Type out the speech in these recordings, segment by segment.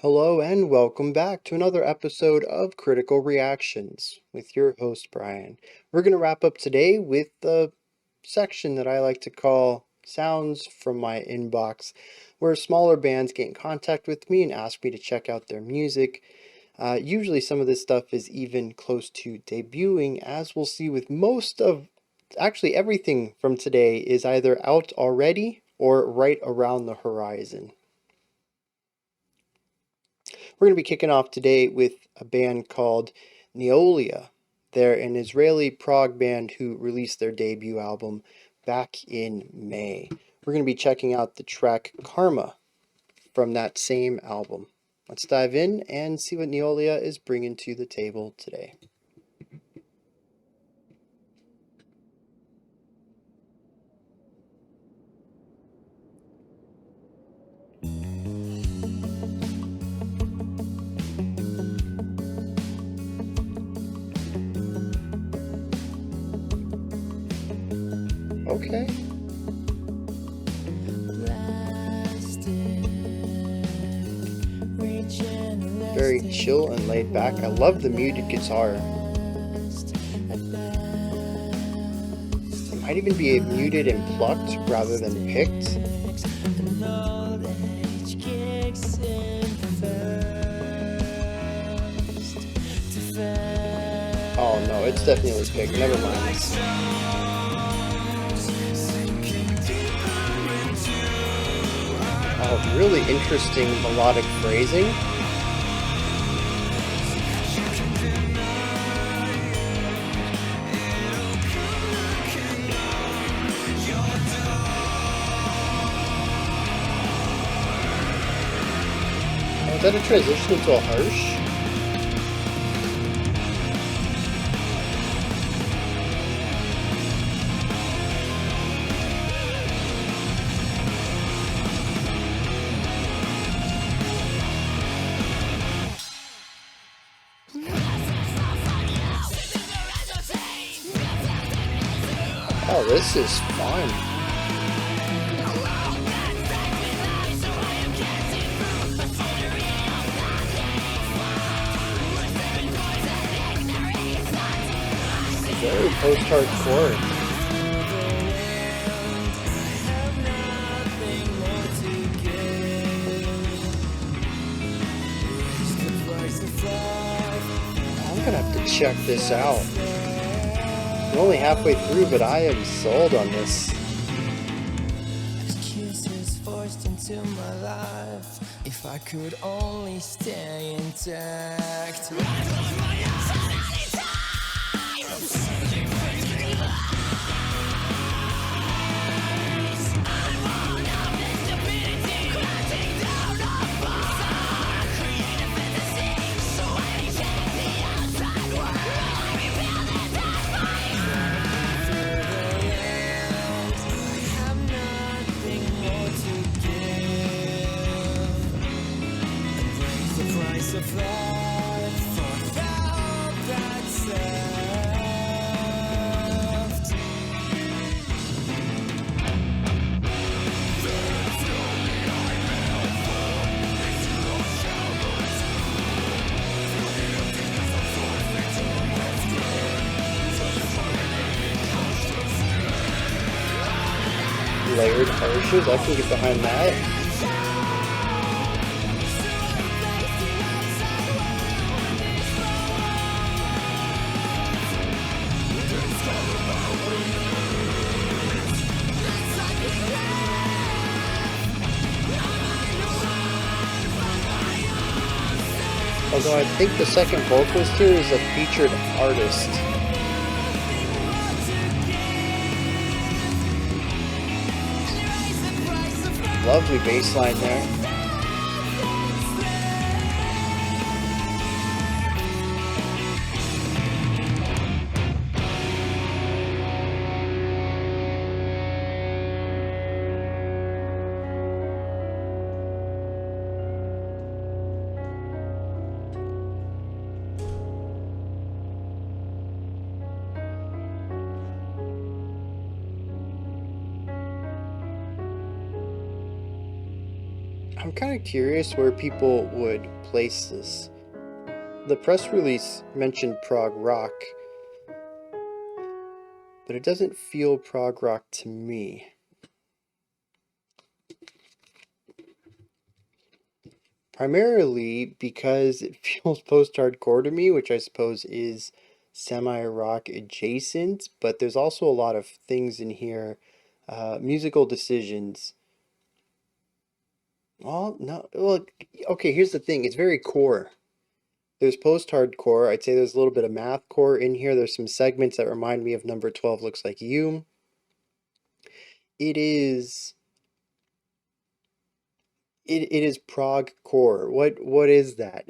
Hello and welcome back to another episode of Critical Reactions with your host Brian. We're going to wrap up today with the section that I like to call Sounds from My Inbox, where smaller bands get in contact with me and ask me to check out their music. Usually some of this stuff is even close to debuting, as we'll see with actually everything from today is either out already or right around the horizon. We're going to be kicking off today with a band called Neolia. They're an Israeli prog band who released their debut album back in May. We're going to be checking out the track Karma from that same album. Let's dive in and see what Neolia is bringing to the table today. Okay. Very chill and laid back. I love the muted guitar. It might even be muted and plucked rather than picked. Oh no, it's definitely picked. Never mind. Oh, really interesting melodic phrasing. Oh, is that a transition into a harsh? Oh, this is fun. Very post-hardcore. I'm gonna have to check this out. I'm only halfway through, but I am sold on this. Excuses forced into my life. If I could only stay intact. Layered harshes, I can get behind that. Although I think the second vocalist here is a featured artist. Lovely bass line there. I'm kind of curious where people would place this. The press release mentioned prog rock, but it doesn't feel prog rock to me. Primarily because it feels post-hardcore to me, which I suppose is semi-rock adjacent, but there's also a lot of things in here, musical decisions. Well, no, well, okay, here's the thing, it's very core. There's post-hardcore, I'd say there's a little bit of mathcore in here, there's some segments that remind me of Number 12 Looks Like You. It is it is prog core. What is that?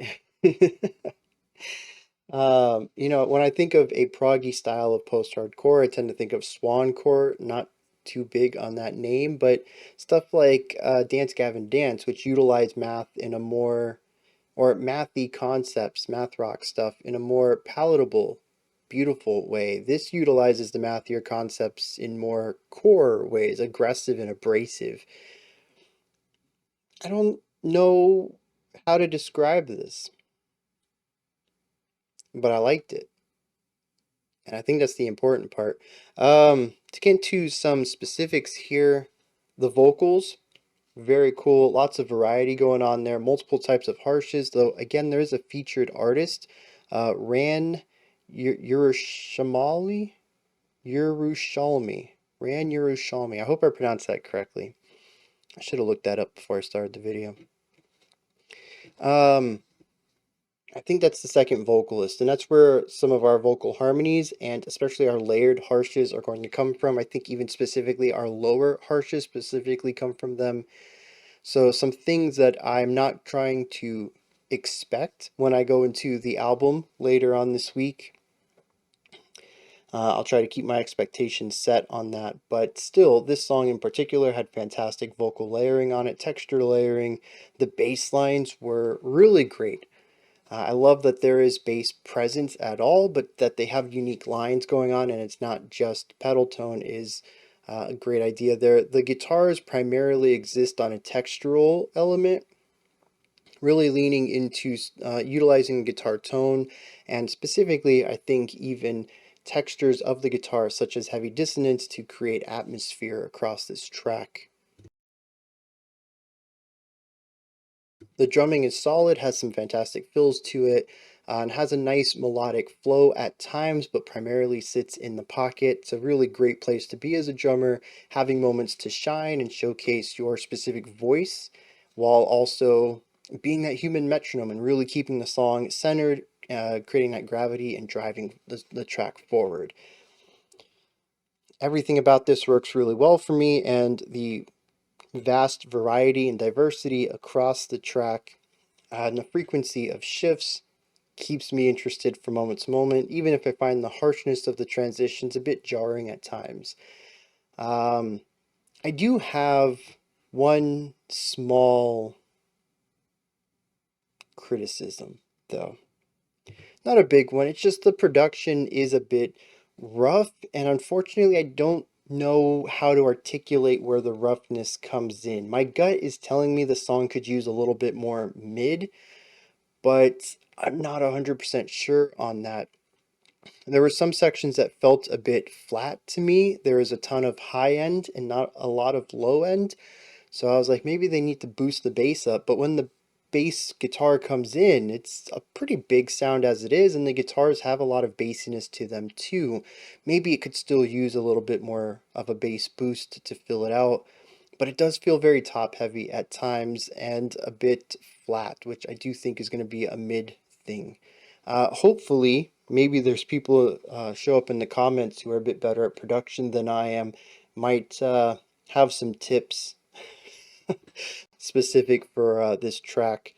When I think of a proggy style of post-hardcore, I tend to think of swancore, not too big on that name, but stuff like Dance Gavin Dance, which utilize math in a more, or mathy concepts, math rock stuff in a more palatable, beautiful way. This utilizes the mathier concepts in more core ways, aggressive and abrasive. I don't know how to describe this, but I liked it. And I think that's the important part. To get into some specifics here, the vocals, very cool. Lots of variety going on there. Multiple types of harshes, though, again, there is a featured artist, Ran Yerushalmi. Yerushalmi. Ran Yerushalmi. I hope I pronounced that correctly. I should have looked that up before I started the video. I think that's the second vocalist, and that's where some of our vocal harmonies and especially our layered harshes are going to come from. I think even specifically our lower harshes specifically come from them. So some things that I'm not trying to expect when I go into the album later on this week. I'll try to keep my expectations set on that, but still, this song in particular had fantastic vocal layering on it, texture layering. The bass lines were really great. I love that there is bass presence at all, but that they have unique lines going on and it's not just pedal tone is a great idea there. The guitars primarily exist on a textural element, really leaning into utilizing guitar tone and specifically, I think, even textures of the guitar, such as heavy dissonance, to create atmosphere across this track. The drumming is solid, has some fantastic fills to it, and has a nice melodic flow at times, but primarily sits in the pocket. It's a really great place to be as a drummer, having moments to shine and showcase your specific voice, while also being that human metronome and really keeping the song centered, creating that gravity and driving the track forward. Everything about this works really well for me, and the vast variety and diversity across the track and the frequency of shifts keeps me interested from moment to moment, even if I find the harshness of the transitions a bit jarring at times. I do have one small criticism, though. Not a big one, it's just the production is a bit rough, and unfortunately, I don't know how to articulate where the roughness comes in. My gut is telling me the song could use a little bit more mid, but I'm not 100% sure on that. There were some sections that felt a bit flat to me. There was a ton of high end and not a lot of low end. So I was like, maybe they need to boost the bass up. But when the bass guitar comes in, it's a pretty big sound as it is, and the guitars have a lot of bassiness to them too. Maybe it could still use a little bit more of a bass boost to fill it out. But it does feel very top heavy at times and a bit flat, which I do think is going to be a mid thing. Hopefully, maybe there's people show up in the comments who are a bit better at production than I am, might have some tips specific for this track.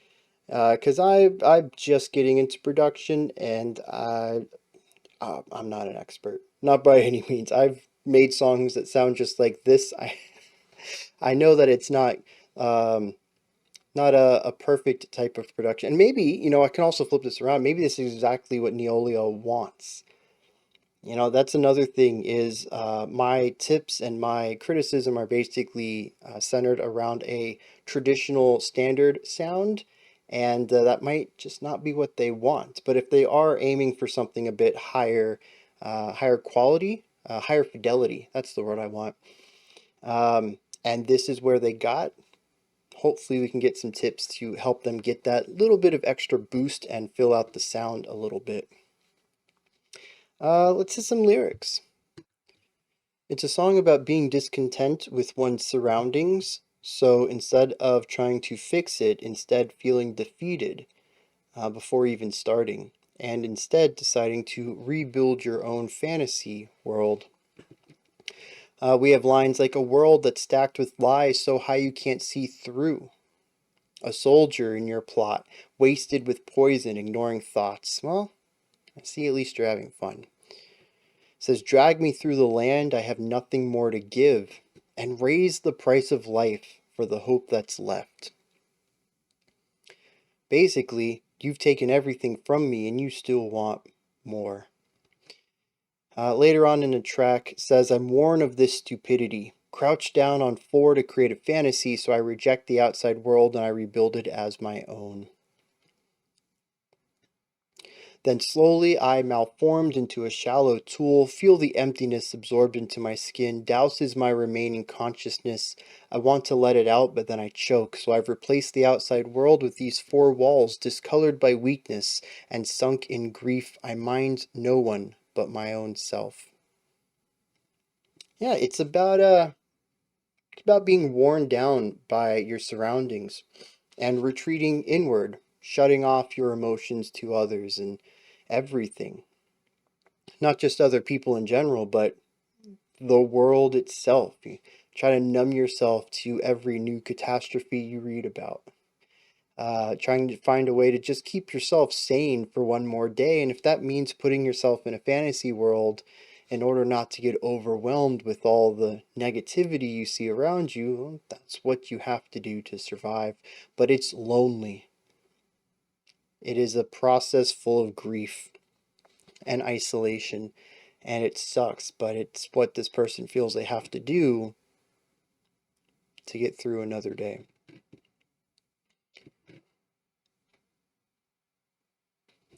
Because I'm just getting into production and I'm not an expert, not by any means. I've made songs that sound just like this. I know that it's um, not a perfect type of production. And maybe, I can also flip this around. Maybe this is exactly what Neolia wants. You know, that's another thing is my tips and my criticism are basically centered around a traditional standard sound, and that might just not be what they want. But if they are aiming for something a bit higher, higher quality, higher fidelity, that's the word I want. And this is where they got. Hopefully, we can get some tips to help them get that little bit of extra boost and fill out the sound a little bit. Let's hit some lyrics. It's a song about being discontent with one's surroundings, so instead of trying to fix it, instead feeling defeated before even starting, and instead deciding to rebuild your own fantasy world. We have lines like a world that's stacked with lies so high you can't see through. A soldier in your plot, wasted with poison, ignoring thoughts. Well, I see at least you're having fun. It says, drag me through the land, I have nothing more to give, and raise the price of life for the hope that's left. Basically, you've taken everything from me and you still want more. Later on in the track says, I'm worn of this stupidity. Crouched down on floor to create a fantasy, so I reject the outside world and I rebuild it as my own. Then slowly I malformed into a shallow tool, feel the emptiness absorbed into my skin, douses my remaining consciousness. I want to let it out, but then I choke, so I've replaced the outside world with these four walls, discolored by weakness, and sunk in grief. I mind no one but my own self. Yeah, it's about being worn down by your surroundings and retreating inward, shutting off your emotions to others and everything. Not just other people in general, but the world itself. You try to numb yourself to every new catastrophe you read about. Trying to find a way to just keep yourself sane for one more day. And if that means putting yourself in a fantasy world in order not to get overwhelmed with all the negativity you see around you, well, that's what you have to do to survive. But it's lonely. It is a process full of grief and isolation, and it sucks, but it's what this person feels they have to do to get through another day.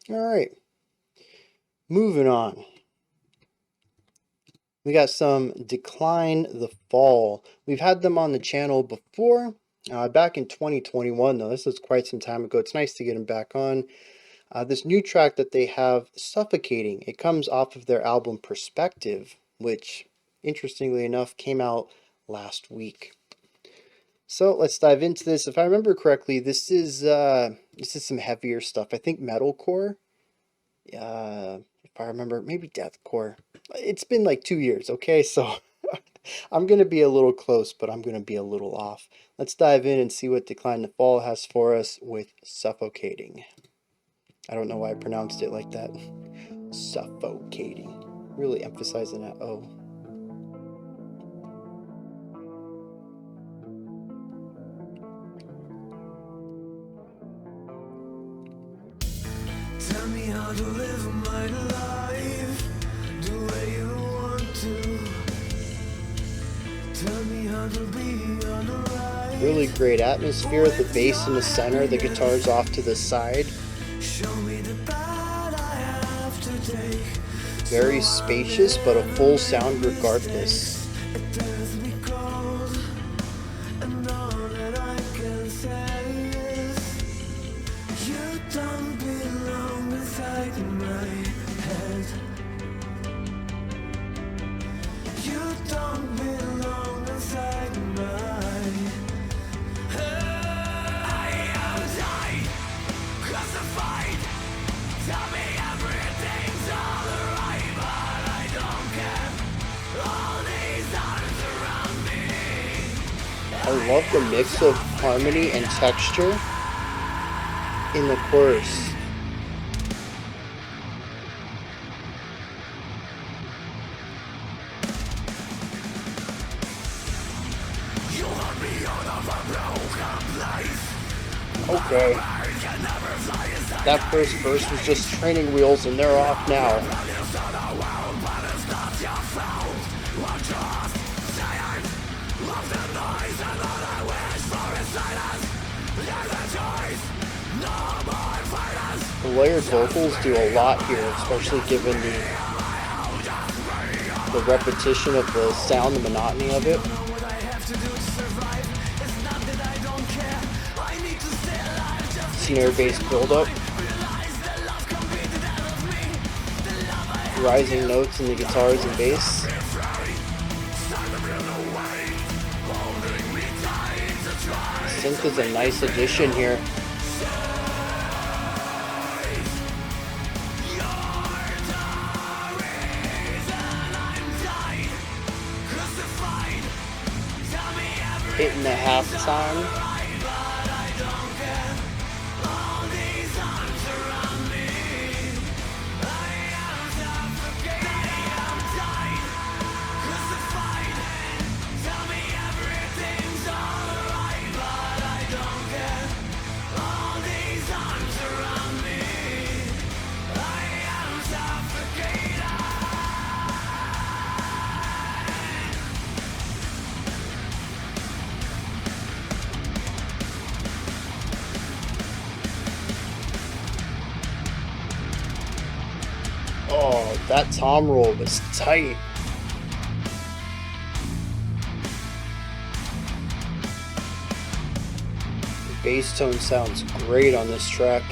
All right, moving on. We got some Decline the Fall. We've had them on the channel before, back in 2021, though. This is quite some time ago. It's nice to get them back on. This new track that they have, Suffocating, it comes off of their album Perspective, which, interestingly enough, came out last week. So let's dive into this. If I remember correctly, this is some heavier stuff. I think metalcore. If I remember, maybe deathcore. It's been like 2 years, okay? So I'm gonna be a little close, but I'm gonna be a little off. Let's dive in and see what Decline the Fall has for us with Suffocating. I don't know why I pronounced it like that. Suffocating. Really emphasizing that O. Tell me how to live my life the way you want to. Tell me how to be on the right. Really great atmosphere. The bass in the center, the guitar's off to the side. Show me the path I have to take. Very spacious, but a full sound regardless. It does me cold, and all that I can say is you don't belong inside my head. You don't belong inside my head. I am dying, classified. Tell me everything's alright, but I don't care. All these arms around me. I love the mix of harmony and texture in the chorus. You want me out of a broken place. Okay. That first verse was just training wheels and they're off now. The layered vocals do a lot here, especially given the repetition of the sound, the monotony of it. Snare bass buildup. Rising notes in the guitars and bass. Synth is a nice addition here. Hitting the halftime. Oh, that tom roll was tight. The bass tone sounds great on this track.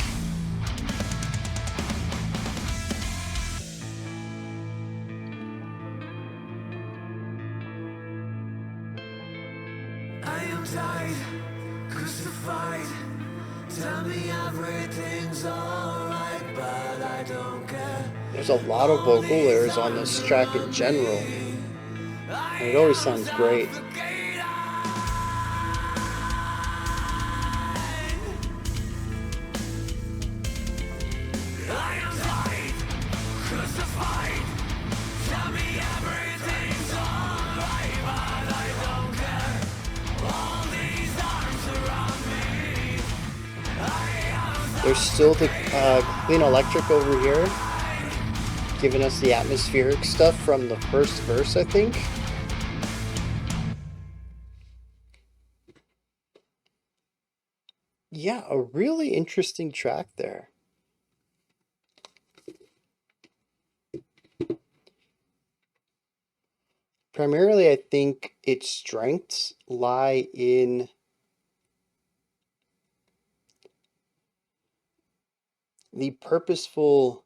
I am tied, crucified. Tell me everything's alright, but I don't care. There's a lot of vocal layers on this track in general, and it always sounds great. There's still the clean electric over here, giving us the atmospheric stuff from the first verse, I think. Yeah, a really interesting track there. Primarily, I think its strengths lie in the purposeful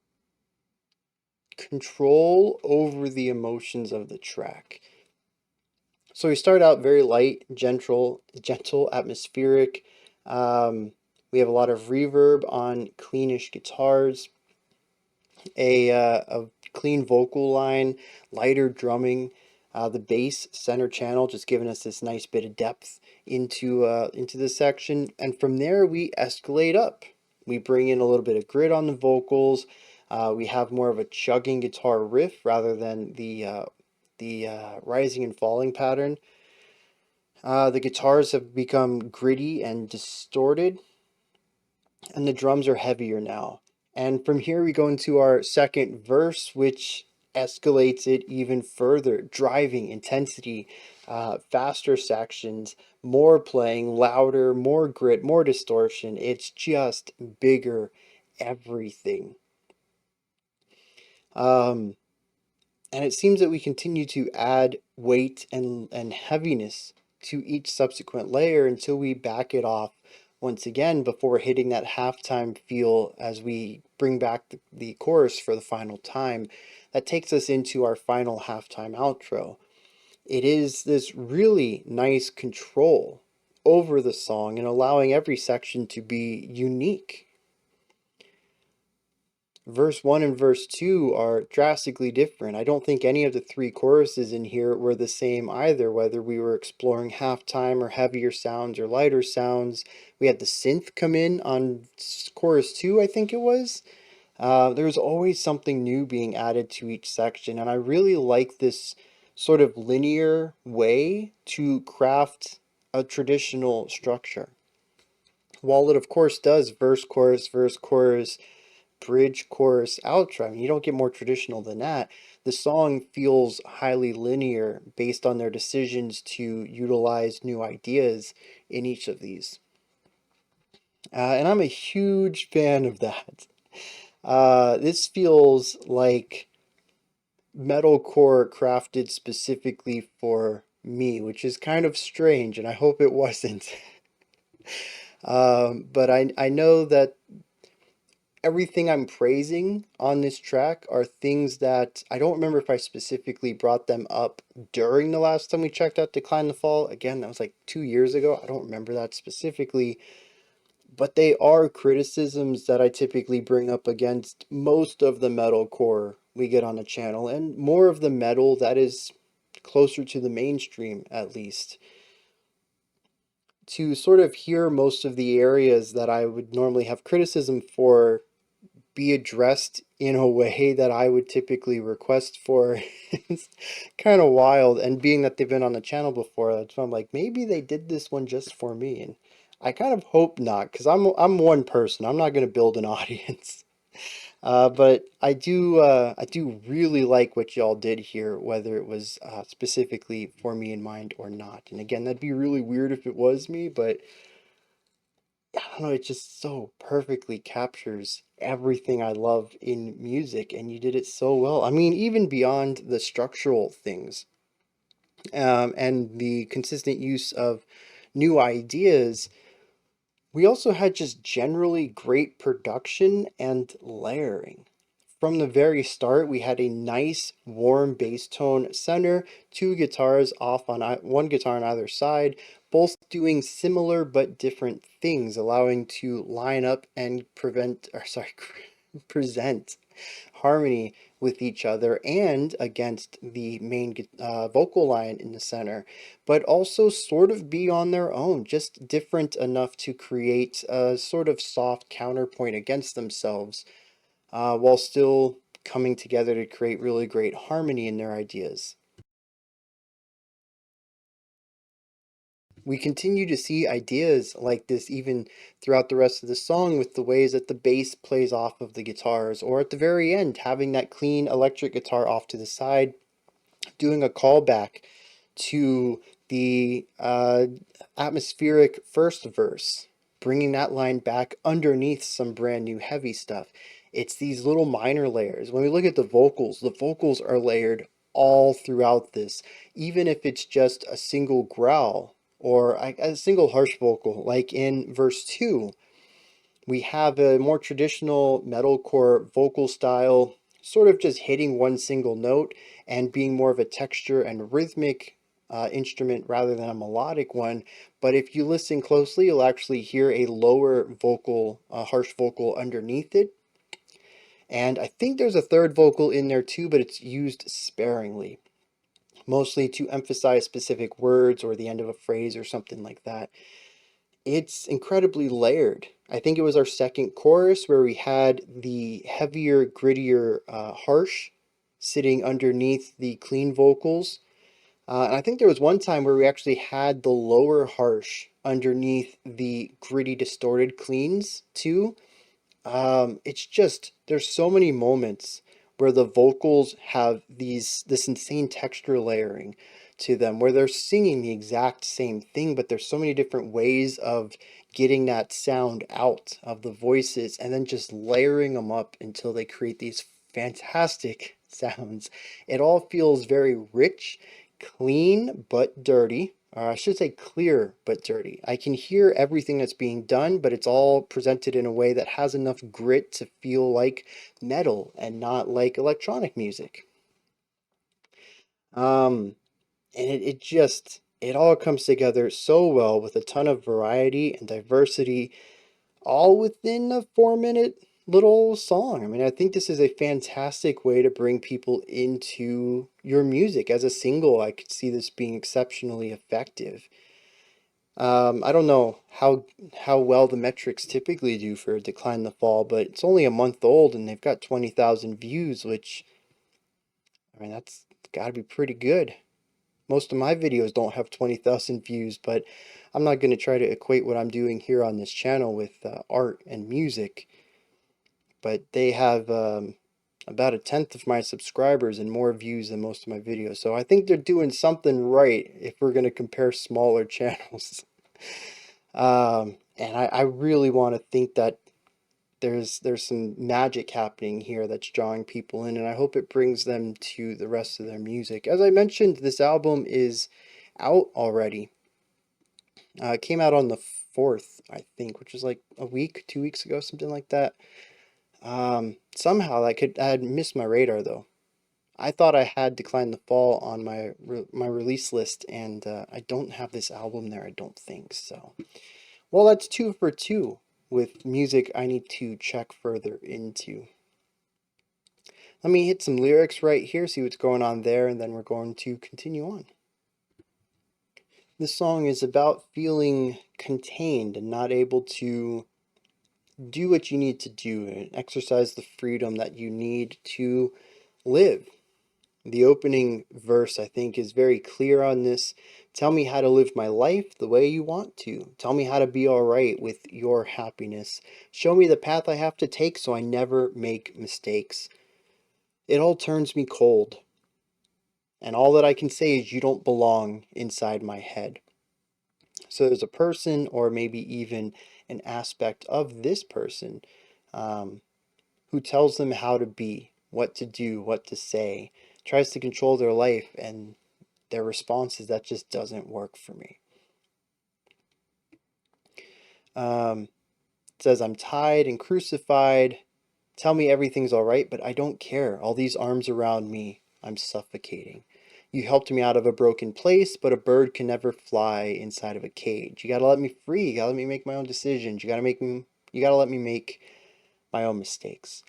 control over the emotions of the track. So we start out very light, gentle, atmospheric. We have a lot of reverb on cleanish guitars, a clean vocal line, lighter drumming. The bass center channel just giving us this nice bit of depth into this section, and from there we escalate up. We bring in a little bit of grit on the vocals. We have more of a chugging guitar riff rather than the rising and falling pattern. The guitars have become gritty and distorted, and the drums are heavier now. And from here we go into our second verse, which escalates it even further. Driving, intensity, faster sections, more playing, louder, more grit, more distortion. It's just bigger everything. And it seems that we continue to add weight and heaviness to each subsequent layer until we back it off once again before hitting that halftime feel as we bring back the chorus for the final time. That takes us into our final halftime outro. It is this really nice control over the song and allowing every section to be unique. Verse 1 and verse 2 are drastically different. I don't think any of the three choruses in here were the same either, whether we were exploring halftime or heavier sounds or lighter sounds. We had the synth come in on chorus 2, I think it was. There's always something new being added to each section, and I really like this sort of linear way to craft a traditional structure. While it of course does verse, chorus, bridge, chorus, outro. I mean, you don't get more traditional than that. The song feels highly linear based on their decisions to utilize new ideas in each of these. And I'm a huge fan of that. This feels like metalcore crafted specifically for me, which is kind of strange, and I hope it wasn't. But I know that everything I'm praising on this track are things that I don't remember if I specifically brought them up during the last time we checked out Decline the Fall. Again, that was like 2 years ago. I don't remember that specifically, but they are criticisms that I typically bring up against most of the metalcore we get on the channel, and more of the metal that is closer to the mainstream, at least. To sort of hear most of the areas that I would normally have criticism for be addressed in a way that I would typically request for it's kind of wild. And being that they've been on the channel before, that's why I'm like, maybe they did this one just for me. And I kind of hope not, because I'm one person. I'm not going to build an audience. But I do really like what y'all did here, whether it was specifically for me in mind or not. And again, that'd be really weird if it was me, but I don't know, it just so perfectly captures everything I love in music, and you did it so well. I mean, even beyond the structural things, and the consistent use of new ideas, we also had just generally great production and layering. From the very start, we had a nice warm bass tone center, two guitars off on one guitar on either side, both doing similar but different things, allowing to line up and present harmony with each other and against the main vocal line in the center, but also sort of be on their own, just different enough to create a sort of soft counterpoint against themselves, while still coming together to create really great harmony in their ideas. We continue to see ideas like this even throughout the rest of the song, with the ways that the bass plays off of the guitars, or at the very end, having that clean electric guitar off to the side, doing a callback to the atmospheric first verse, bringing that line back underneath some brand new heavy stuff. It's these little minor layers. When we look at the vocals are layered all throughout this, even if it's just a single growl or a single harsh vocal, like in verse 2. We have a more traditional metalcore vocal style, sort of just hitting one single note and being more of a texture and rhythmic instrument rather than a melodic one. But if you listen closely, you'll actually hear a lower vocal, harsh vocal underneath it. And I think there's a third vocal in there too, but it's used sparingly, mostly to emphasize specific words or the end of a phrase or something like that. It's incredibly layered. I think it was our second chorus where we had the heavier, grittier, harsh sitting underneath the clean vocals. And I think there was one time where we actually had the lower harsh underneath the gritty, distorted cleans too. It's just, there's so many moments where the vocals have this insane texture layering to them, where they're singing the exact same thing, but there's so many different ways of getting that sound out of the voices and then just layering them up until they create these fantastic sounds. It all feels very rich, clean, but dirty. Or I should say clear but dirty. I can hear everything that's being done, but it's all presented in a way that has enough grit to feel like metal and not like electronic music. And it just, it all comes together so well with a ton of variety and diversity, all within a 4 minute little song. I mean, I think this is a fantastic way to bring people into your music. As a single, I could see this being exceptionally effective. I don't know how well the metrics typically do for Decline the Fall, but it's only a month old and they've got 20,000 views, which, I mean, that's got to be pretty good. Most of my videos don't have 20,000 views, but I'm not going to try to equate what I'm doing here on this channel with art and music. But they have about 1/10 of my subscribers and more views than most of my videos. So I think they're doing something right if we're going to compare smaller channels. And I really want to think that there's some magic happening here that's drawing people in, and I hope it brings them to the rest of their music. As I mentioned, this album is out already. It came out on the 4th, I think, which was like a week, 2 weeks ago, something like that. Somehow I had missed my radar though. I thought I had Decline the Fall on my release list, and I don't have this album there, I don't think so. Well, that's 2 for 2 with music I need to check further into. Let me hit some lyrics right here, see what's going on there, and then we're going to continue on. This song is about feeling contained and not able to do what you need to do and exercise the freedom that you need to live. The opening verse, I think, is very clear on this. Tell me how to live my life the way you want to. Tell me how to be all right with your happiness. Show me the path I have to take so I never make mistakes. It all turns me cold. And all that I can say is you don't belong inside my head. So there's a person, or maybe even an aspect of this person, who tells them how to be, what to do, what to say, tries to control their life, and their response is that just doesn't work for me. It says, I'm tied and crucified. Tell me everything's all right, but I don't care. All these arms around me, I'm suffocating. You helped me out of a broken place, but a bird can never fly inside of a cage. You gotta let me free. You gotta let me make my own decisions. You gotta let me make my own mistakes.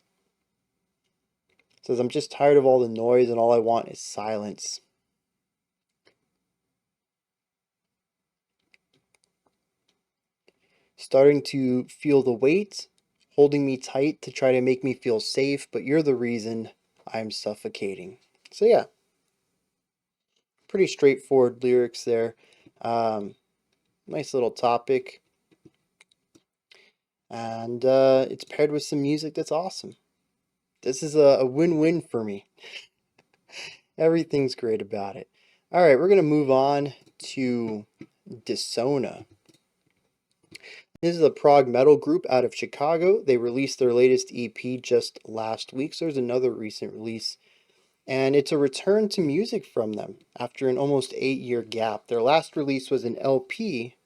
It says, I'm just tired of all the noise and all I want is silence. Starting to feel the weight, holding me tight to try to make me feel safe, but you're the reason I'm suffocating. So yeah, pretty straightforward lyrics there. Nice little topic. And it's paired with some music that's awesome. This is a win-win for me. Everything's great about it. All right, we're going to move on to Dissona. This is a prog metal group out of Chicago. They released their latest EP just last week, so there's another recent release. And it's a return to music from them after an almost 8-year gap. Their last release was an LP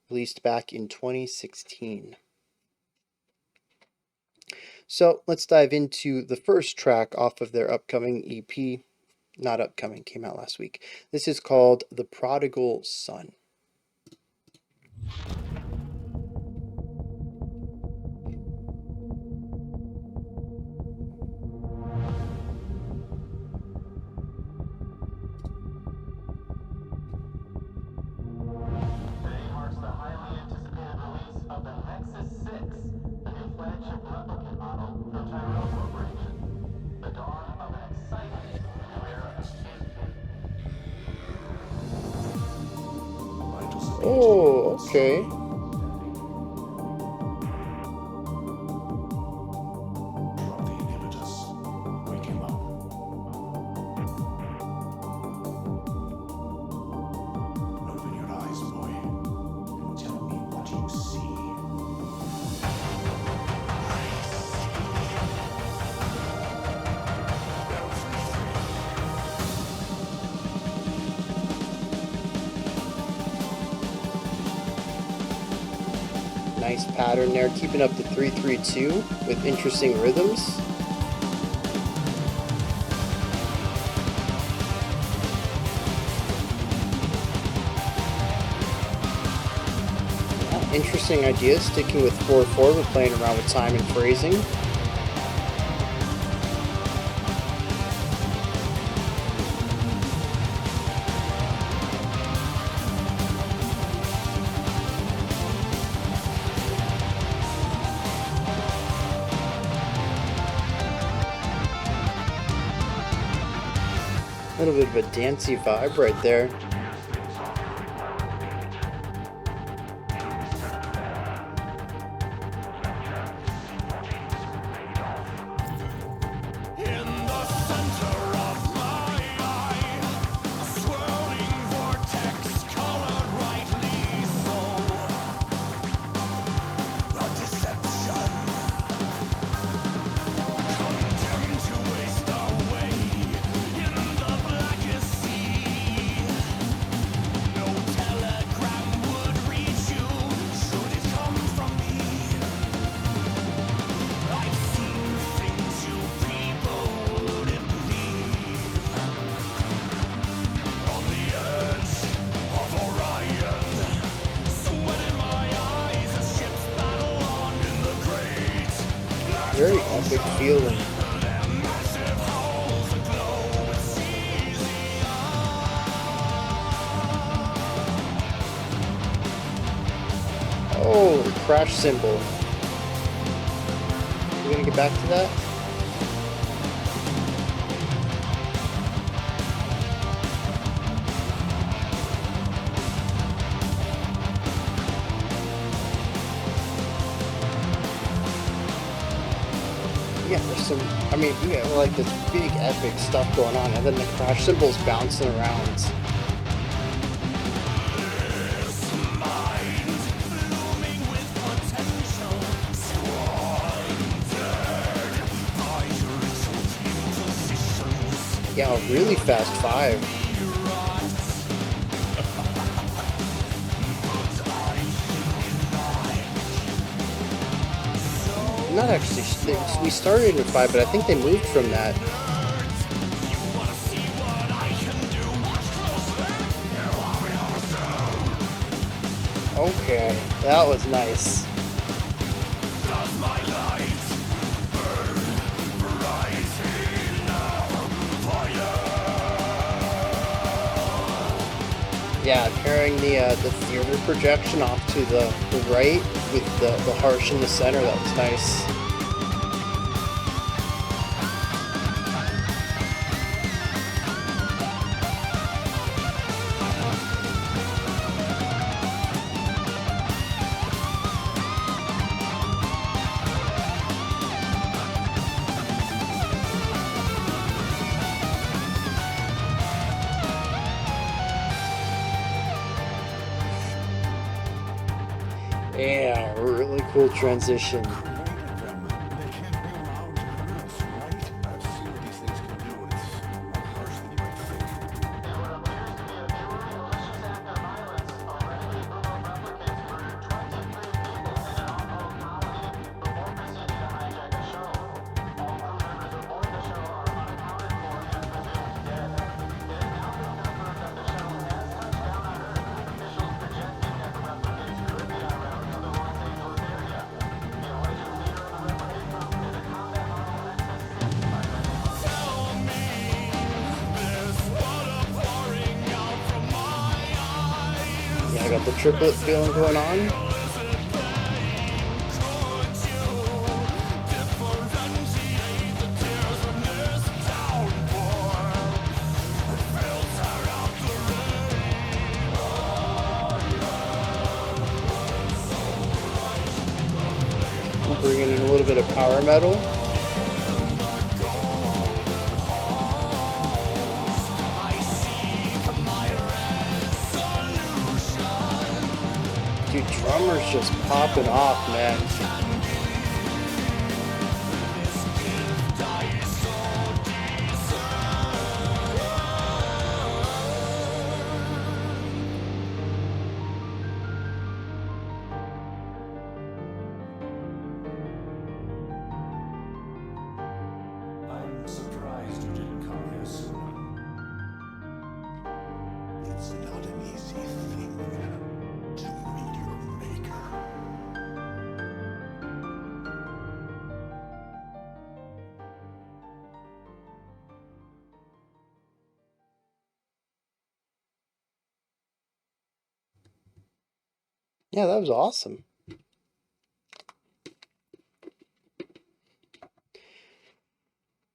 released back in 2016. So let's dive into the first track off of their upcoming EP. Not upcoming, came out last week. This is called The Prodigal Son. Oh, okay. Nice pattern there, keeping up the 3-3-2 with interesting rhythms. Yeah, interesting ideas, sticking with 4-4 but playing around with time and phrasing. A little bit of a dancey vibe right there. very epic feeling. Oh, the crash cymbal. We're gonna get back to that? Yeah, there's some, I mean, you have like this big epic stuff going on, and then the crash cymbals bouncing around. Yeah, really fast 5. Not actually, we started at 5, but I think they moved from that. Okay, that was nice. Yeah, carrying the theater projection off to the right with the harsh in the center, that was nice. Yeah, really cool transition. Yeah, I got the triplet feeling going on. I'm bringing in a little bit of power metal. Dude, drummer's just popping off, man. I'm surprised you didn't come here sooner. It's not an easy thing to meet your maker. Yeah, that was awesome.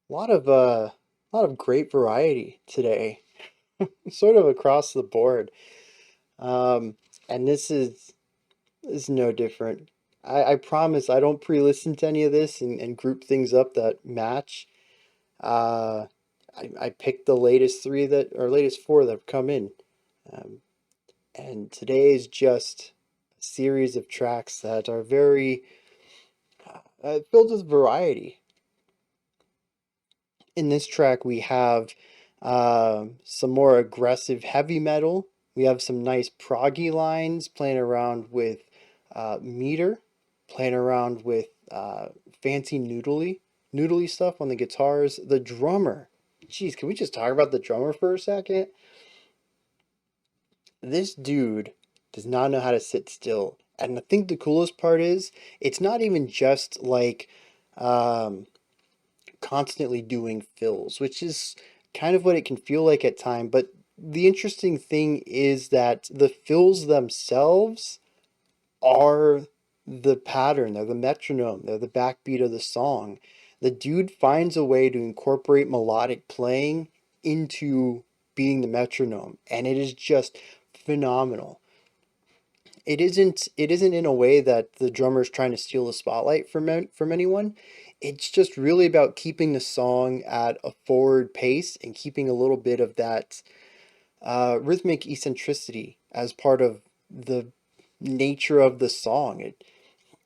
A lot of great variety today, sort of across the board. Um, and this is no different. I promise I don't pre-listen to any of this and group things up that match. Uh, I picked the latest 3 that, or latest 4 that have come in. Um, and today is just a series of tracks that are very filled with variety. In this track, we have some more aggressive heavy metal. We have some nice proggy lines, playing around with meter, playing around with fancy noodly stuff on the guitars. The drummer, jeez, can we just talk about the drummer for a second? This dude does not know how to sit still. And I think the coolest part is, it's not even just like um, constantly doing fills, which is kind of what it can feel like at time. But the interesting thing is that the fills themselves are the pattern, they're the metronome, they're the backbeat of the song. The dude finds a way to incorporate melodic playing into being the metronome, and it is just phenomenal. It isn't in a way that the drummer's trying to steal the spotlight from anyone. It's just really about keeping the song at a forward pace and keeping a little bit of that rhythmic eccentricity as part of the nature of the song.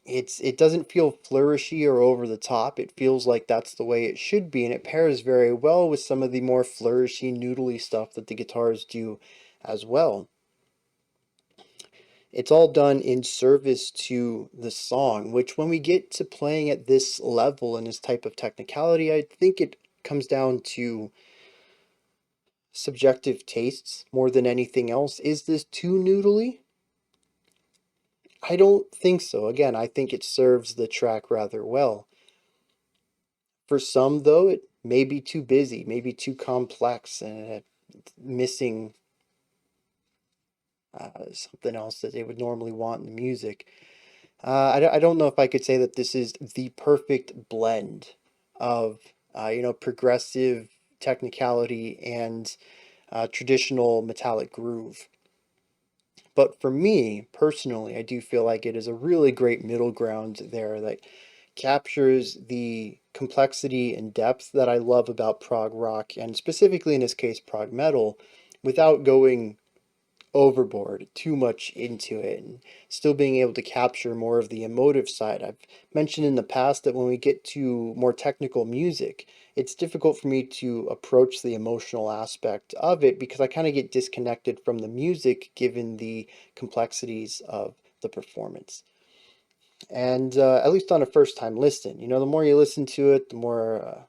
It doesn't feel flourishy or over the top. It feels like that's the way it should be, and it pairs very well with some of the more flourishy, noodly stuff that the guitars do as well. It's all done in service to the song, which when we get to playing at this level and this type of technicality, I think it comes down to subjective tastes more than anything else. Is this too noodly? I don't think so. Again, I think it serves the track rather well. For some, though, it may be too busy, maybe too complex, and missing something else that they would normally want in the music. I don't know if I could say that this is the perfect blend of, progressive technicality and traditional metallic groove. But for me, personally, I do feel like it is a really great middle ground there that captures the complexity and depth that I love about prog rock, and specifically in this case, prog metal, without going overboard too much into it and still being able to capture more of the emotive side. I've mentioned in the past that when we get to more technical music, it's difficult for me to approach the emotional aspect of it because I kind of get disconnected from the music given the complexities of the performance. And at least on a first time listen, the more you listen to it, the more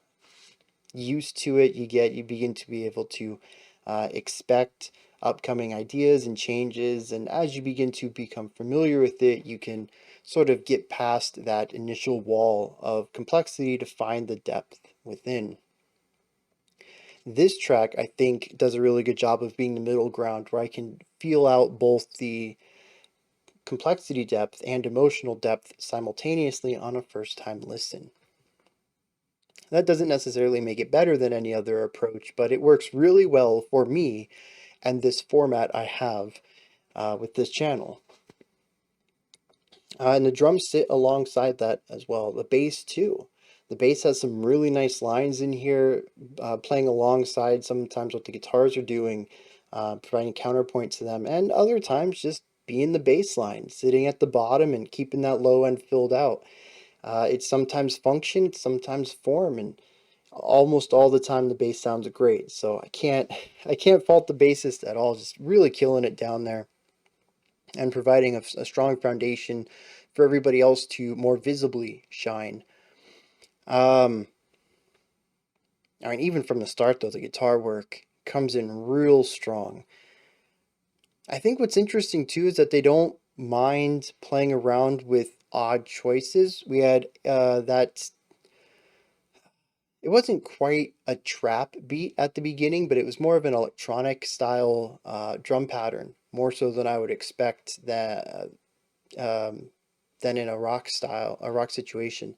used to it you get, you begin to be able to expect upcoming ideas and changes. And as you begin to become familiar with it, you can sort of get past that initial wall of complexity to find the depth within. This track, I think, does a really good job of being the middle ground where I can feel out both the complexity depth and emotional depth simultaneously on a first time listen. That doesn't necessarily make it better than any other approach, but it works really well for me and this format I have with this channel. And the drums sit alongside that as well. The bass too. The bass has some really nice lines in here, playing alongside sometimes what the guitars are doing, providing counterpoint to them, and other times just being the bass line, sitting at the bottom and keeping that low end filled out. It's sometimes function, it's sometimes form, and almost all the time the bass sounds great. So I can't fault the bassist at all. Just really killing it down there and providing a strong foundation for everybody else to more visibly shine. I mean, even from the start though, the guitar work comes in real strong. I think what's interesting too is that they don't mind playing around with odd choices. We had that it wasn't quite a trap beat at the beginning, but it was more of an electronic style drum pattern, more so than I would expect than in a rock situation.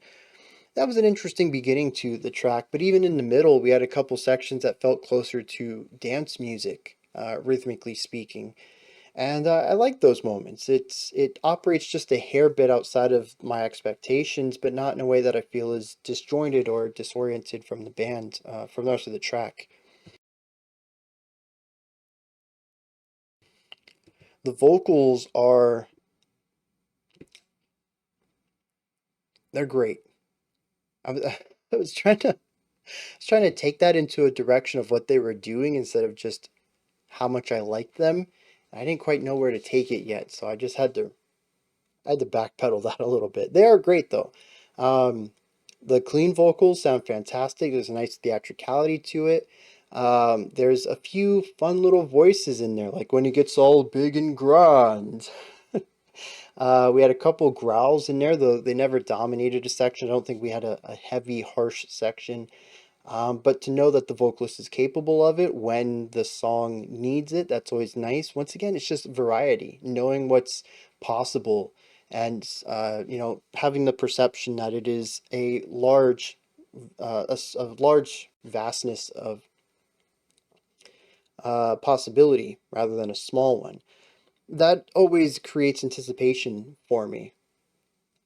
That was an interesting beginning to the track, but even in the middle, we had a couple sections that felt closer to dance music, rhythmically speaking. And I like those moments. It operates just a hair bit outside of my expectations, but not in a way that I feel is disjointed or disoriented from the band, from the rest of the track. The vocals are they're great. I was, I was trying to take that into a direction of what they were doing instead of just how much I liked them. I didn't quite know where to take it yet, so I had to backpedal that a little bit. They are great though. Um, the clean vocals sound fantastic. There's a nice theatricality to it. There's a few fun little voices in there, like when it gets all big and grand. We had a couple growls in there, though they never dominated a section. I don't think we had a heavy, harsh section. But to know that the vocalist is capable of it when the song needs it, that's always nice. Once again, it's just variety, knowing what's possible, and having the perception that it is a large, a large vastness of possibility rather than a small one. That always creates anticipation for me.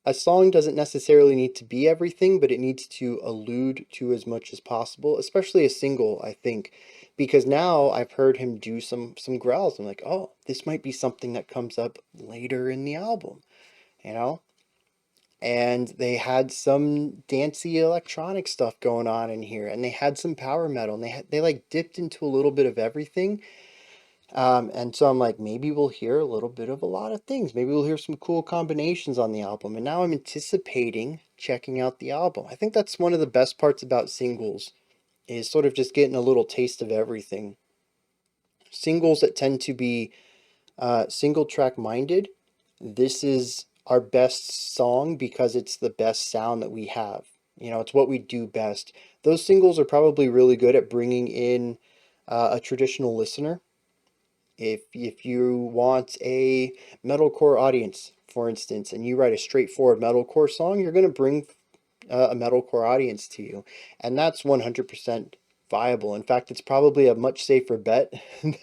A song doesn't necessarily need to be everything, but it needs to allude to as much as possible, especially a single, I think, because now I've heard him do some growls. I'm like, oh, this might be something that comes up later in the album, you know? And they had some dancey electronic stuff going on in here, and they had some power metal, and they like dipped into a little bit of everything. And so I'm like, maybe we'll hear a little bit of a lot of things. Maybe we'll hear some cool combinations on the album. And now I'm anticipating checking out the album. I think that's one of the best parts about singles is sort of just getting a little taste of everything. Singles that tend to be single track minded, this is our best song because it's the best sound that we have. You know, it's what we do best. Those singles are probably really good at bringing in a traditional listener. If you want a metalcore audience, for instance, and you write a straightforward metalcore song, you're going to bring a metalcore audience to you, and that's 100% viable. In fact, it's probably a much safer bet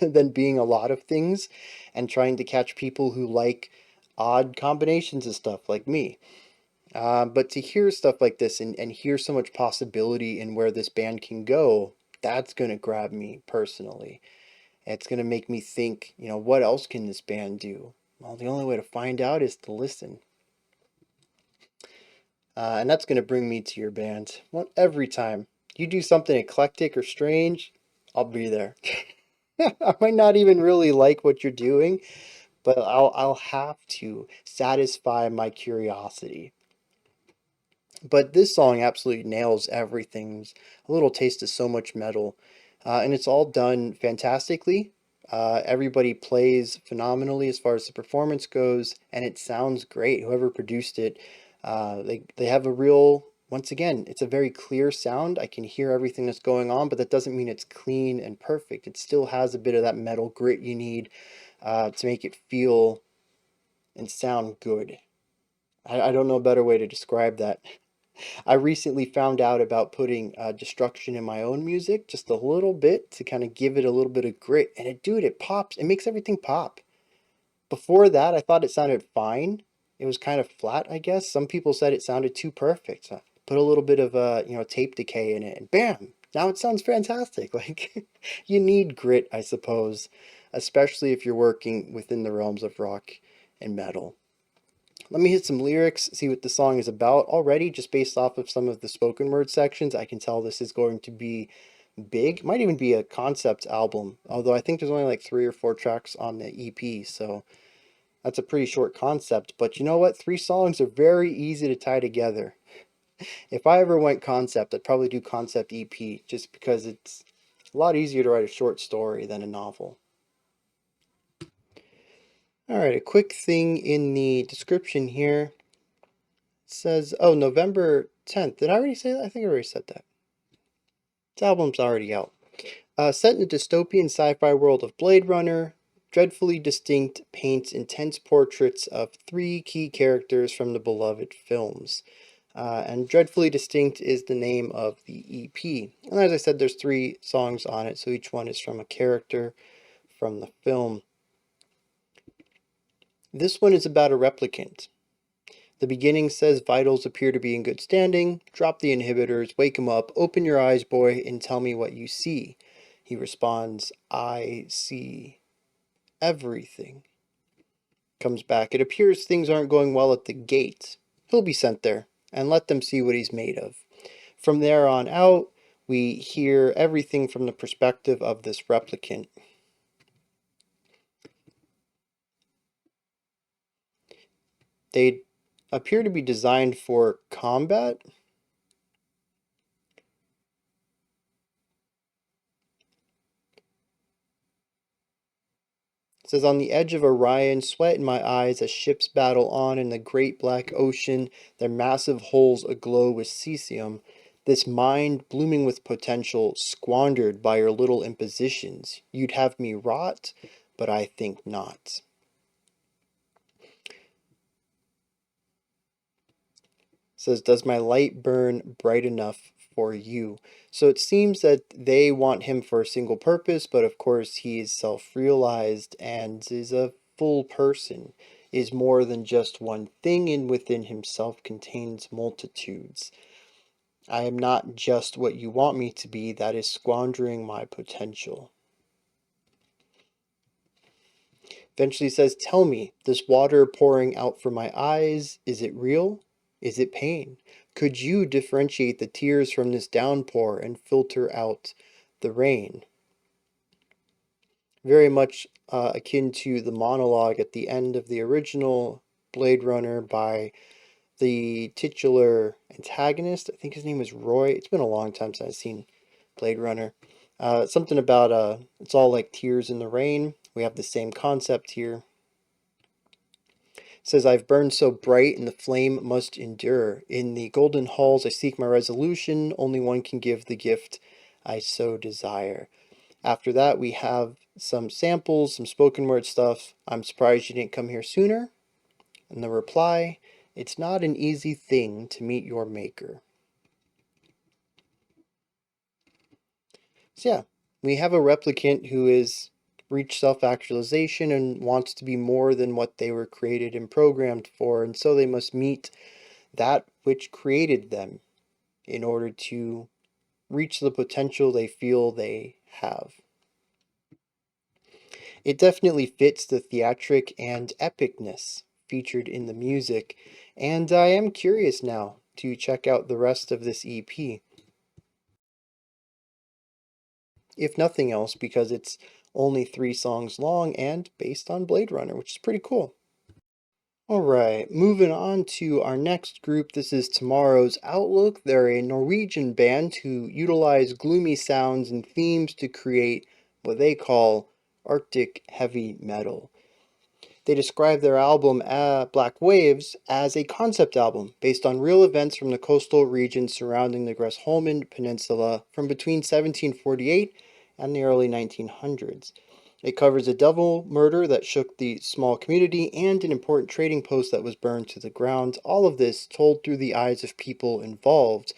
than being a lot of things and trying to catch people who like odd combinations of stuff like me. But to hear stuff like this and hear so much possibility in where this band can go, that's going to grab me personally. It's going to make me think, what else can this band do? Well, the only way to find out is to listen. And that's going to bring me to your band. Well, every time you do something eclectic or strange, I'll be there. I might not even really like what you're doing, but I'll have to satisfy my curiosity. But this song absolutely nails everything. There's a little taste of so much metal, and it's all done fantastically. Everybody plays phenomenally as far as the performance goes, and it sounds great. Whoever produced it, they have a real. Once again, it's a very clear sound. I can hear everything that's going on, but that doesn't mean it's clean and perfect. It still has a bit of that metal grit you need to make it feel and sound good. I don't know a better way to describe that. I recently found out about putting destruction in my own music just a little bit to kind of give it a little bit of grit. And it pops. It makes everything pop. Before that, I thought it sounded fine. It was kind of flat, I guess. Some people said it sounded too perfect. So I put a little bit of tape decay in it, and bam! Now it sounds fantastic. Like you need grit, I suppose, especially if you're working within the realms of rock and metal. Let me hit some lyrics, see what the song is about. Already, just based off of some of the spoken word sections, I can tell this is going to be big. Might even be a concept album, although I think there's only like 3 or 4 tracks on the EP, so that's a pretty short concept. But you know what? 3 songs are very easy to tie together. If I ever went concept, I'd probably do concept EP, just because it's a lot easier to write a short story than a novel. All right, a quick thing in the description here. It says, oh, November 10th. Did I already say that? I think I already said that. This album's already out. Set in a dystopian sci-fi world of Blade Runner, Dreadfully Distinct paints intense portraits of 3 key characters from the beloved films. And Dreadfully Distinct is the name of the EP. And as I said, there's 3 songs on it, so each one is from a character from the film. This one is about a replicant. The beginning says vitals appear to be in good standing. Drop the inhibitors, wake him up, open your eyes, boy, and tell me what you see. He responds, I see everything. Comes back, it appears things aren't going well at the gate. He'll be sent there, and let them see what he's made of. From there on out, we hear everything from the perspective of this replicant. They appear to be designed for combat. It says, on the edge of Orion, sweat in my eyes as ships battle on in the great black ocean, their massive hulls aglow with cesium. This mind blooming with potential, squandered by your little impositions. You'd have me rot, but I think not. Says, does my light burn bright enough for you? So it seems that they want him for a single purpose, but of course he is self-realized and is a full person, is more than just one thing, and within himself contains multitudes. I am not just what you want me to be, that is squandering my potential. Eventually says, tell me, this water pouring out from my eyes, is it real? Is it pain? Could you differentiate the tears from this downpour and filter out the rain? Very much akin to the monologue at the end of the original Blade Runner by the titular antagonist. I think his name was Roy. It's been a long time since I've seen Blade Runner. Something about it's all like tears in the rain. We have the same concept here. It says, I've burned so bright and the flame must endure. In the golden halls I seek my resolution. Only one can give the gift I so desire. After that we have some samples, some spoken word stuff. I'm surprised you didn't come here sooner. And the reply, it's not an easy thing to meet your maker. So yeah, we have a replicant who has reached self-actualization and wants to be more than what they were created and programmed for, and so they must meet that which created them in order to reach the potential they feel they have. It definitely fits the theatric and epicness featured in the music, and I am curious now to check out the rest of this EP. If nothing else, because it's only 3 songs long and based on Blade Runner, which is pretty cool. Alright, moving on to our next group. This is Tomorrow's Outlook. They're a Norwegian band who utilize gloomy sounds and themes to create what they call Arctic heavy metal. They describe their album Black Waves as a concept album based on real events from the coastal region surrounding the Gressholmen Peninsula from between 1748 and the early 1900s. It covers a double murder that shook the small community and an important trading post that was burned to the ground. All of this told through the eyes of people involved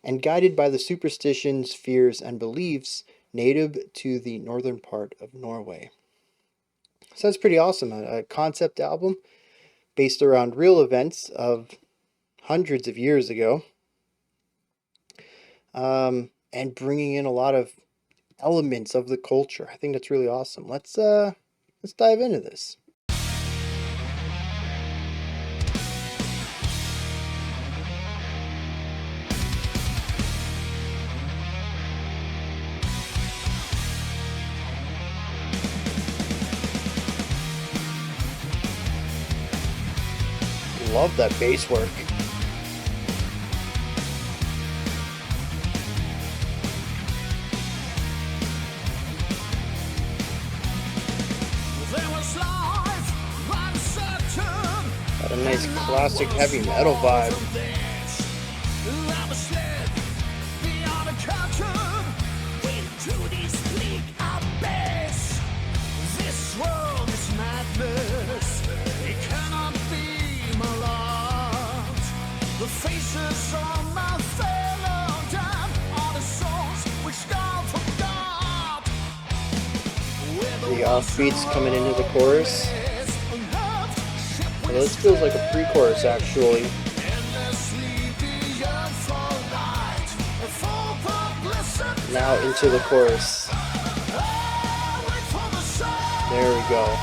and guided by the superstitions, fears, and beliefs native to the northern part of Norway. So that's pretty awesome. A concept album based around real events of hundreds of years ago, and bringing in a lot of elements of the culture. I think that's really awesome. Let's dive into this. Love that bass work. Got a nice classic heavy metal vibe. The faces on my fellow down are the souls which God forgot. The offbeats coming into the chorus. Well, this feels like a pre-chorus actually. Now into the chorus. There we go.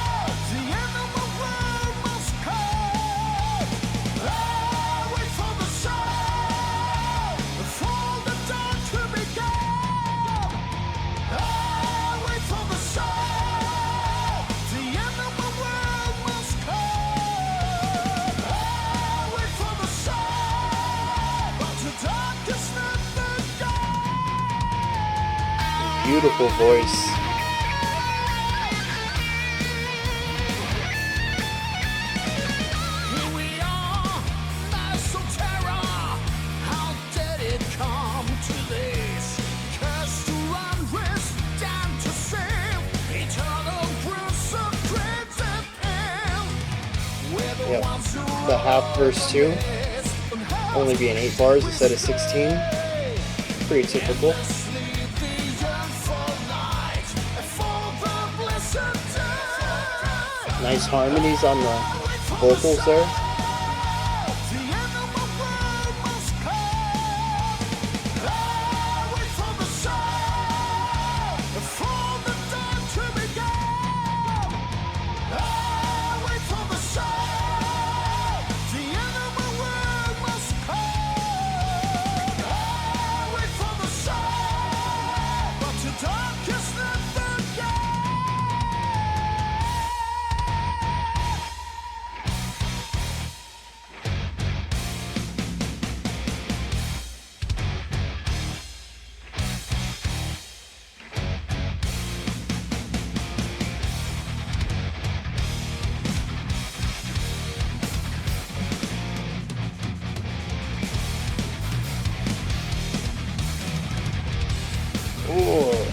Beautiful voice. the half verse too, only being 8 bars instead of 16. Pretty typical. Nice harmonies on the vocals there. Ooh.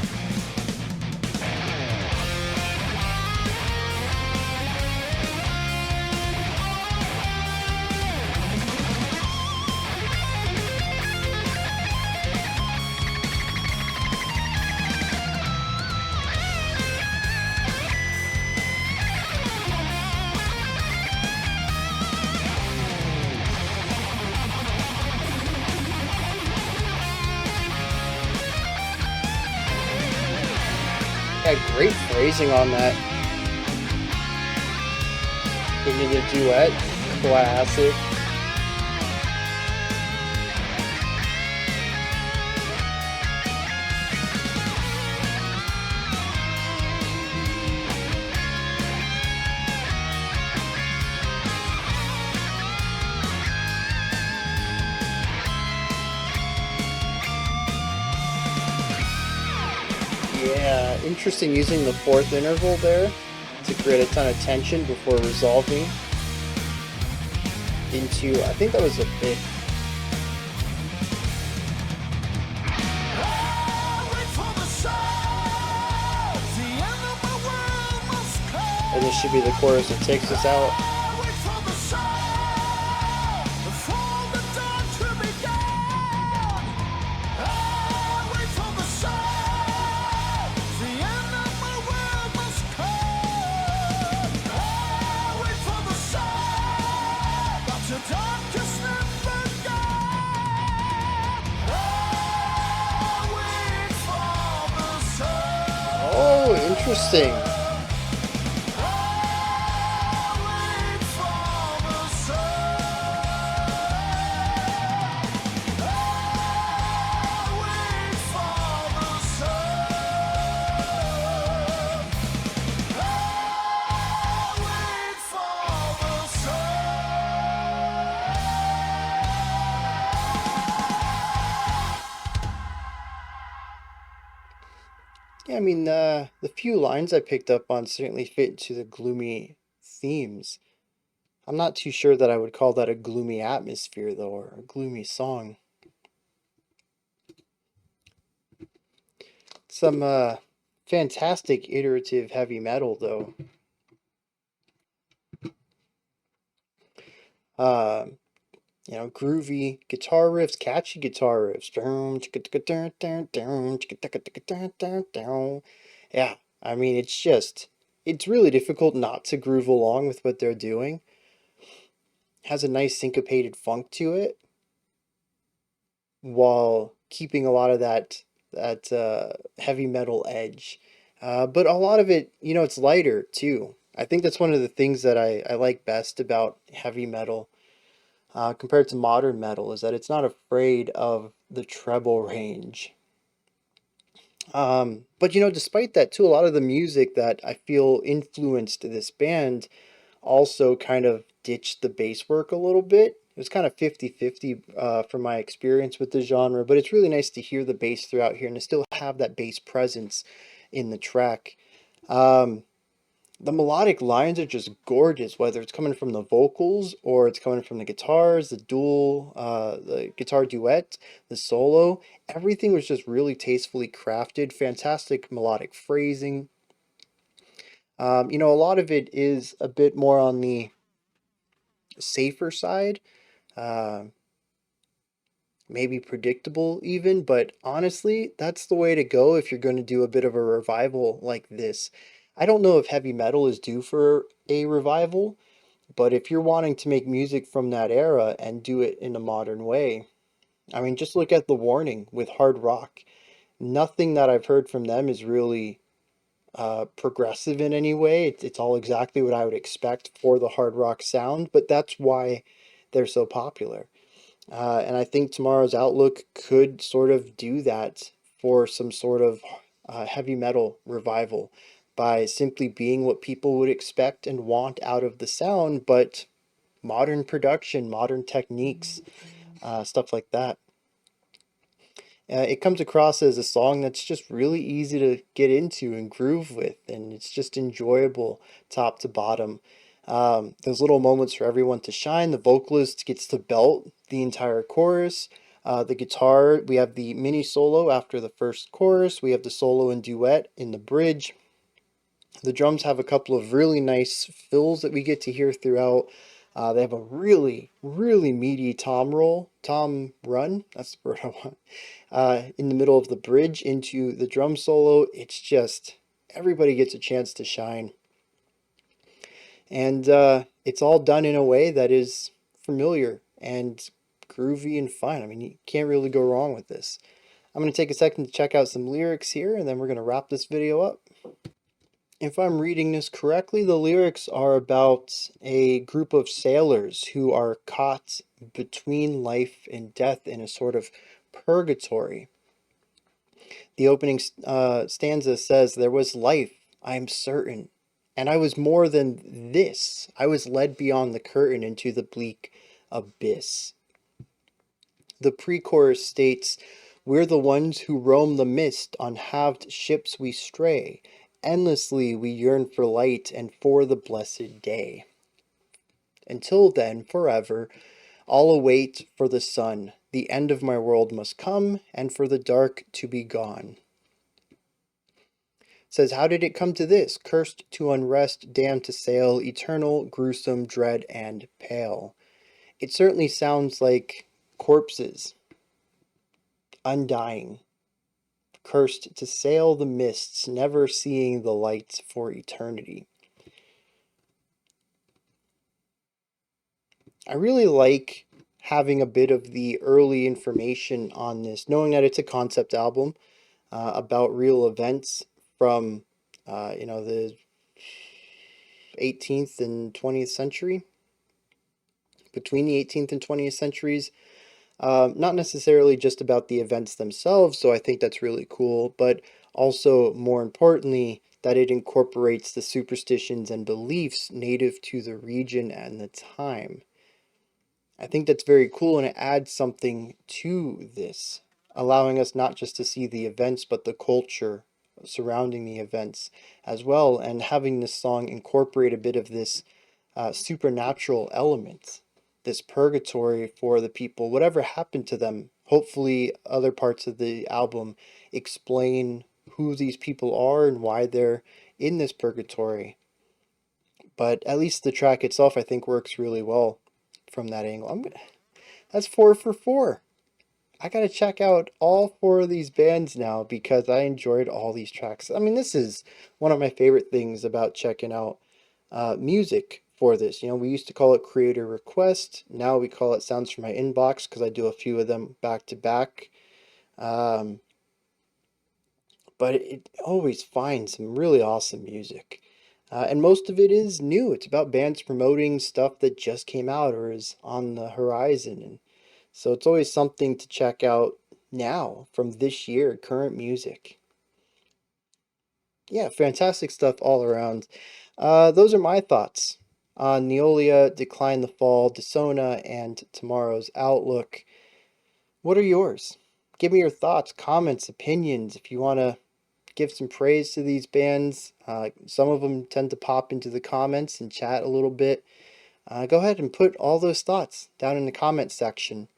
Yeah, great phrasing on that. Into the duet. Classic. Yeah, interesting using the fourth interval there to create a ton of tension before resolving into, I think that was a fifth. And this should be the chorus that takes us out. Oh, interesting. Yeah, I mean, the few lines I picked up on certainly fit into the gloomy themes. I'm not too sure that I would call that a gloomy atmosphere, though, or a gloomy song. Some fantastic iterative heavy metal, though. Uh, groovy guitar riffs, catchy guitar riffs. Yeah, I mean, it's really difficult not to groove along with what they're doing. Has a nice syncopated funk to it, while keeping a lot of that heavy metal edge. But a lot of it, it's lighter too. I think that's one of the things that I like best about heavy metal compared to modern metal is that it's not afraid of the treble range. But despite that too, a lot of the music that I feel influenced this band also kind of ditched the bass work a little bit. It was kind of 50-50 from my experience with the genre, but it's really nice to hear the bass throughout here and to still have that bass presence in the track. Um, the melodic lines are just gorgeous, whether it's coming from the vocals or it's coming from the guitars, the guitar duet, the solo. Everything was just really tastefully crafted, fantastic melodic phrasing. A lot of it is a bit more on the safer side, uh, maybe predictable even, but honestly, that's the way to go if you're going to do a bit of a revival like this. I don't know if heavy metal is due for a revival, but if you're wanting to make music from that era and do it in a modern way, I mean, just look at The Warning with hard rock. Nothing that I've heard from them is really progressive in any way. It's all exactly what I would expect for the hard rock sound, but that's why they're so popular. And I think Tomorrow's Outlook could sort of do that for some sort of heavy metal revival by simply being what people would expect and want out of the sound, but modern production, modern techniques, stuff like that. It comes across as a song that's just really easy to get into and groove with, and it's just enjoyable top to bottom. There's little moments for everyone to shine. The vocalist gets to belt the entire chorus. The guitar, we have the mini solo after the first chorus. We have the solo and duet in the bridge. The drums have a couple of really nice fills that we get to hear throughout. They have a really, really meaty tom roll, tom run, that's the word I want, in the middle of the bridge into the drum solo. It's just, everybody gets a chance to shine. And it's all done in a way that is familiar and groovy and fun. I mean, you can't really go wrong with this. I'm going to take a second to check out some lyrics here, and then we're going to wrap this video up. If I'm reading this correctly, the lyrics are about a group of sailors who are caught between life and death in a sort of purgatory. The opening stanza says, "There was life, I am certain, and I was more than this. I was led beyond the curtain into the bleak abyss." The pre-chorus states, "We're the ones who roam the mist, on halved ships we stray. Endlessly we yearn for light and for the blessed day. Until then, forever, I'll await for the sun. The end of my world must come, and for the dark to be gone." It says, "How did it come to this? Cursed to unrest, damned to sail, eternal, gruesome, dread, and pale." It certainly sounds like corpses, undying, cursed to sail the mists, never seeing the light for eternity. I really like having a bit of the early information on this, knowing that it's a concept album about real events from, the 18th and 20th century, between the 18th and 20th centuries. Not necessarily just about the events themselves, so I think that's really cool, but also, more importantly, that it incorporates the superstitions and beliefs native to the region and the time. I think that's very cool, and it adds something to this, allowing us not just to see the events, but the culture surrounding the events as well, and having this song incorporate a bit of this supernatural element, this purgatory for the people, whatever happened to them. Hopefully, other parts of the album explain who these people are and why they're in this purgatory. But at least the track itself, I think, works really well from that angle. That's 4 for 4. I gotta check out all 4 of these bands now because I enjoyed all these tracks. I mean, this is one of my favorite things about checking out music for this. You know, we used to call it creator request. Now we call it sounds from my inbox because I do a few of them back to back. But it always finds some really awesome music. And most of it is new. It's about bands promoting stuff that just came out or is on the horizon. And so it's always something to check out now from this year, current music. Yeah, fantastic stuff all around. Those are my thoughts on Neolia, Decline the Fall, Dissona, and Tomorrow's Outlook. What are yours? Give me your thoughts, comments, opinions. If you want to give some praise to these bands, some of them tend to pop into the comments and chat a little bit. Go ahead and put all those thoughts down in the comment section.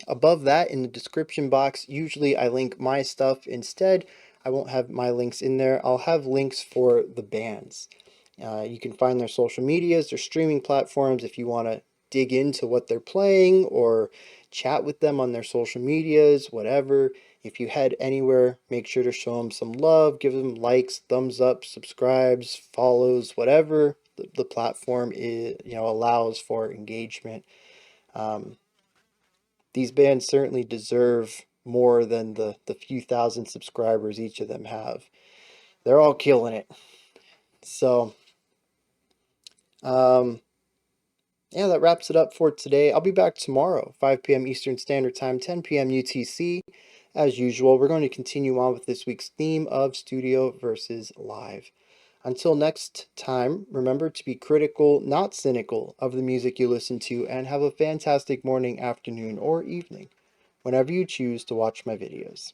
Above that, in the description box, usually I link my stuff instead. I won't have my links in there. I'll have links for the bands. You can find their social medias, their streaming platforms if you want to dig into what they're playing or chat with them on their social medias, whatever. If you head anywhere, make sure to show them some love, give them likes, thumbs up, subscribes, follows, whatever the platform is, allows for engagement. Um, these bands certainly deserve more than the few thousand subscribers each of them have. They're all killing it. So, um, yeah, that wraps it up for today. I'll be back tomorrow, 5 p.m. Eastern Standard Time, 10 p.m. UTC. As usual, we're going to continue on with this week's theme of studio versus live. Until next time, remember to be critical, not cynical, of the music you listen to, and have a fantastic morning, afternoon, or evening, whenever you choose to watch my videos.